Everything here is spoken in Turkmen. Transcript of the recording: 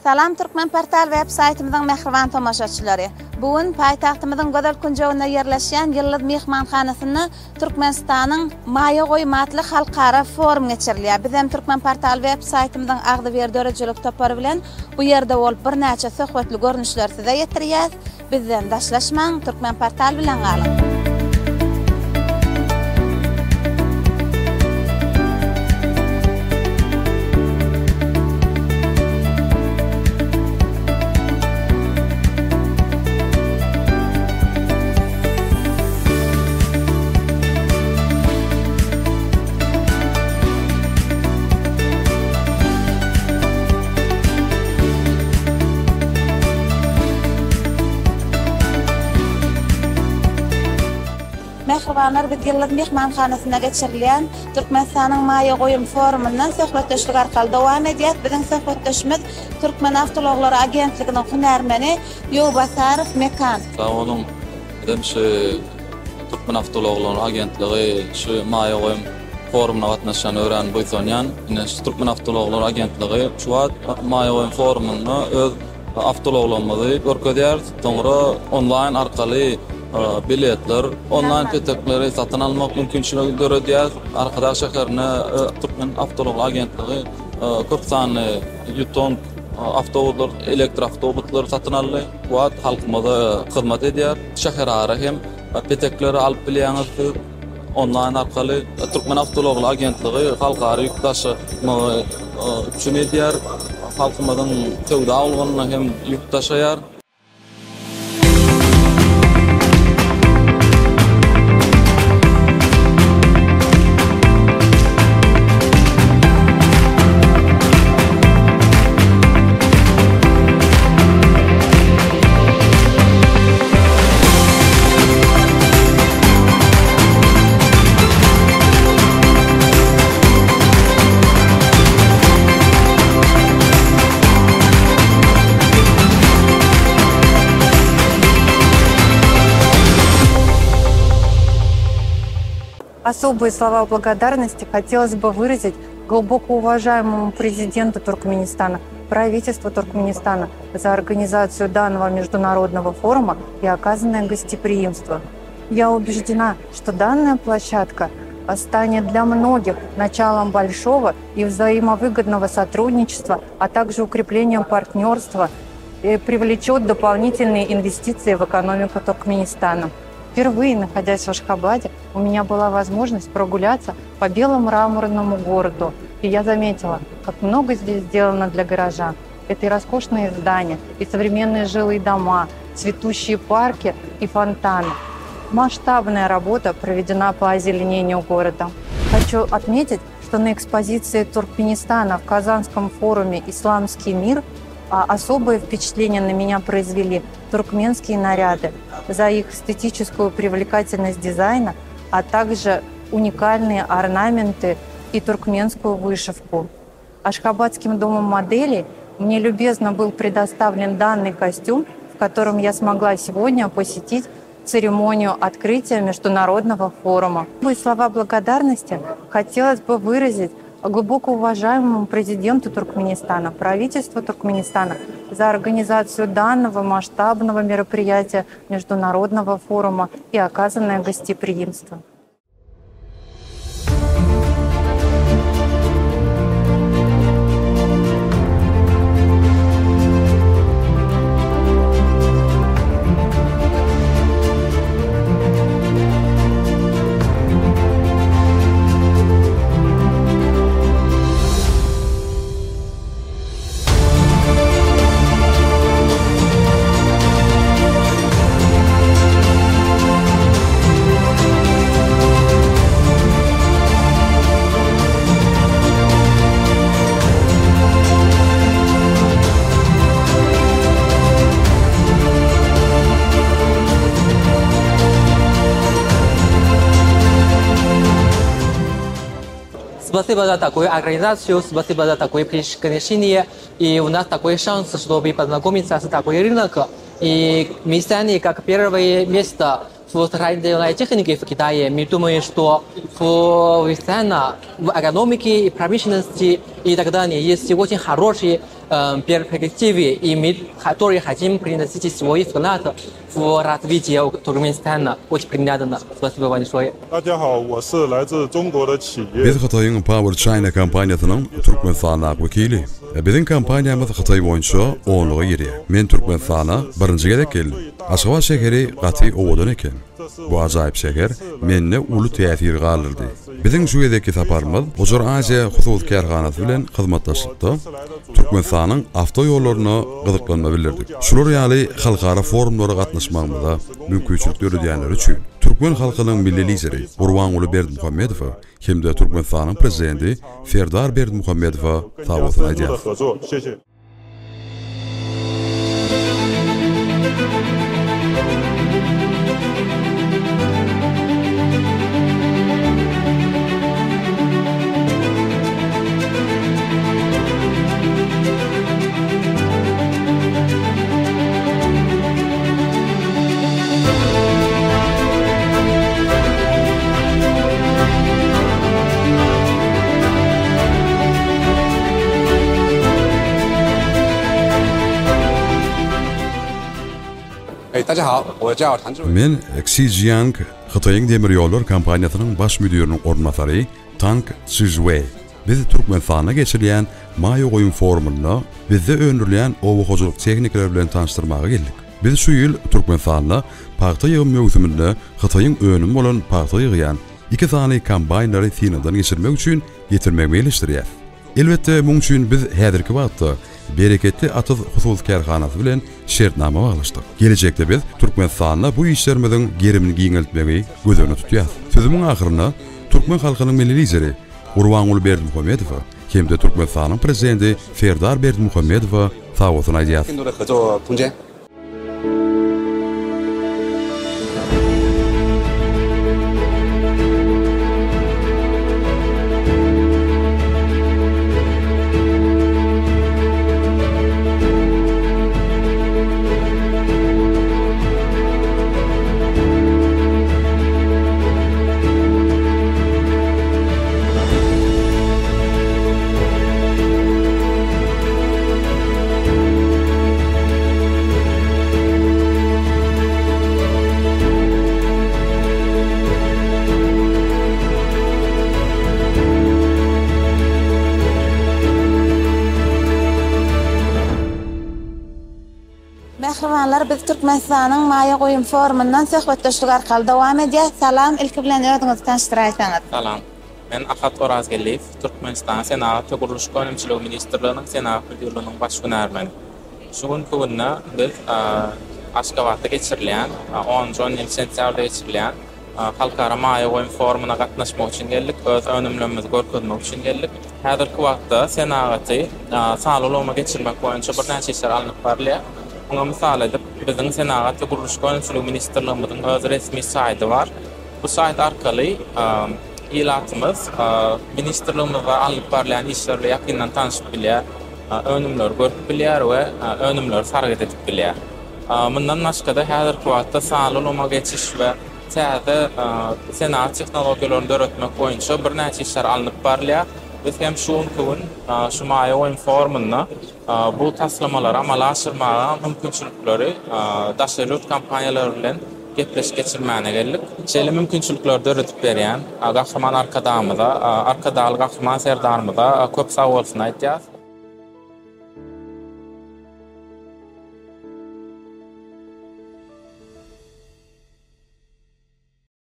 Salam Türkmen portal veb-saytimizning mehribon tomoshabchilari. Bugun poytaxtimizning Godal kunjovida yerlashgan yillik mehmonxonasini Turkmenistonning Mayogoy matli xalqaro forum geçirilyapti. Biz ham Türkmen portal veb-saytimizning ag'di verdorajlik topari bilan bu yerda bo'lib bir necha suhbatli ko'rinishlar sizga yetiramiz. Bizdan dashlashmang, Türkmen portal bilan qoling. Mehribanlar biz yıllık mehmonxonasına geçirilen Türkmenistan'ın Mayogoy forumundan suhbatlaşmak orqali davom etyapti. Bizning suhbatlaşmamiz Türkmen Avtologlar Agentligining hunarmani Yo'basarov Mekan. Onun dedim şu Türkmen Avtologlar Agentligi şu Mayogoy forumuna qatnaşan öğren boytonyan. Yine Türkmen Avtologlar Agentligi şu Mayogoy forumunu öz avtologlarımızı görkezýär. Sonra online arqaly biletler, online petekleri satın almak mümkünçülüğü görüyoruz. Arkadaş şehirine Türkmen Avtologlar Agentligi 40 tane yuton avtobuslar, elektroavtobuslar satın aldı. Bu halkımıza hizmet ediyor. Şehir ara hem petekleri alıp bilýäňiz online arkaly Türkmen Avtologlar Agentligi halkara yük taşymagy üçin ediyor. Halkymyzyň töwde algynyna hem yük taşıýar. Особые слова благодарности хотелось бы выразить глубоко уважаемому президенту Туркменистана, правительству Туркменистана за организацию данного международного форума и оказанное гостеприимство. Я убеждена, что данная площадка станет для многих началом большого и взаимовыгодного сотрудничества, а также укреплением партнерства и привлечет дополнительные инвестиции в экономику Туркменистана. Впервые, находясь в Ашхабаде, у меня была возможность прогуляться по белому мраморному городу. И я заметила, как много здесь сделано для горожан. Это и роскошные здания, и современные жилые дома, цветущие парки и фонтаны. Масштабная работа проведена по озеленению города. Хочу отметить, что на экспозиции Туркменистана в Казанском форуме «Исламский мир» особое впечатление на меня произвели туркменские наряды за их эстетическую привлекательность дизайна, а также уникальные орнаменты и туркменскую вышивку. Ашхабадским домом моделей мне любезно был предоставлен данный костюм, в котором я смогла сегодня посетить церемонию открытия международного форума. Мои слова благодарности хотелось бы выразить глубоко уважаемому президенту Туркменистана, правительству Туркменистана за организацию данного масштабного мероприятия международного форума и оказанное гостеприимство. Спасибо за такую организацию, спасибо за такое приглашение. И у нас такой шанс, чтобы познакомиться с такой рынком. И мы сами, как первое место в строительной технике в Китае, мы думаем, что в экономике и промышленности и так далее есть очень хорошие перспективе который хотим приносить свой вклад в развитие Туркменистана. Очень приятно. Спасибо большое. Biz Xitayın Power China kampaniyasının Türkmenistan'a vekili. Bizim kampanyamız Xitay boyunca 10'luğa giriyor. Men Türkmenistan'a birinci gelek geldim. Aşgabat şekeri qatı ovadan eken. Bu acayip şeker menne ulu tesir qalırdı. Bizim şu yerdeki saparımız Ojar Aziya Husus Kerhanası bilen xizmatlaşıpdı. Türkmenistan'ın avtoyollarına qızıqlanma bildirdik. Şular ýaly halkara forumlara gatnaşmagymyza mümkinçilikleri diýenler üçin Türkmen halkynyň milli lideri Gurbanuly Berdimuhammedow hem-de Türkmenistanyň prezidenti Serdar Berdimuhammedow tawassut edýär. Men Xi Jinping Xitayň demir ýollar kampaniýasynyň baş müdiriniň ornmasary Tang Sizwei. Biz Türkmenistana geçirilýän Maýa goýun forumuna bizde öňürleýän owahoçuluk tehnikleri bilen tanıştyrmaga geldik. Biz şu ýyl Türkmenistanda paýta ýygyň mövsüminde Xitayň önüm bolan paýta ýygýan iki sany kombaýnlary Sinadan geçirmek üçin getirmek meýleşdirýär. Elbetde muň üçin biz häzirki wagtda bereketli Atyz Husus Kerhanasy bilen şertnama baglaşdyk. Gelecekde biz Türkmenistanda bu işlerimiziň gerimini giňeltmegi gözüne tutýar. Sözümiň ahyryna Türkmen halkynyň milli lideri Gurbanuly Berdimuhammedow hem-de Türkmenistanyň prezidenti Serdar Berdimuhammedow tawassut edýär. Mehribanlar, biz Türkmenistanyň Maýa goýun forumundan söhbetleşik arkaly dowam edýär. Salam, ilki bilen özüňizi tanıştyraýsaňyz. Salam. Men Ahat Orazgeliýew, Türkmenistan Senaty Guruluş Gönümçiligi Ministrliginiň Senat müdirliginiň baş günärmeni. Şu günde biz Aşgabatda geçirilýän 10-17 sentýabrda geçirilýän halkara Maýa goýun forumuna gatnaşmak üçin geldik, öz önümlerimizi görkezmek üçin geldik. Häzirki wagtda Senaty sağlulygma geçirmek boýunça bir näçe işler alınıp barlýar. Buna misal edip, bizim Senaty Guruluş Gönümçiligi Ministrligimiň öz resmi saýty bar. Bu saýt arkaly ilatymyz ministrligimizde alyp barýan işlerle ýakyndan tanışyp bilýär, önümler görüp bilýär we önümler sargat edip bilýär. Mundan başga-da häzirki wagtda sağlulygma geçiş we täze senat tehnologiýalaryny öğretmek boýunça bir näçe işler alınıp barýar. Biz hem şu gün şu Maýa goýun forumuna bu taslamalara amala aşyrmaga mümkinçilikleri daşerit kampaniýalary bilen gepleşip geçirmäne geldik. Şeýle mümkinçilikleri öğretip berýän gahryman arkadaşymyza, arkadaşlyk gahryman serdarymyza köp sag bolsun aýtýar.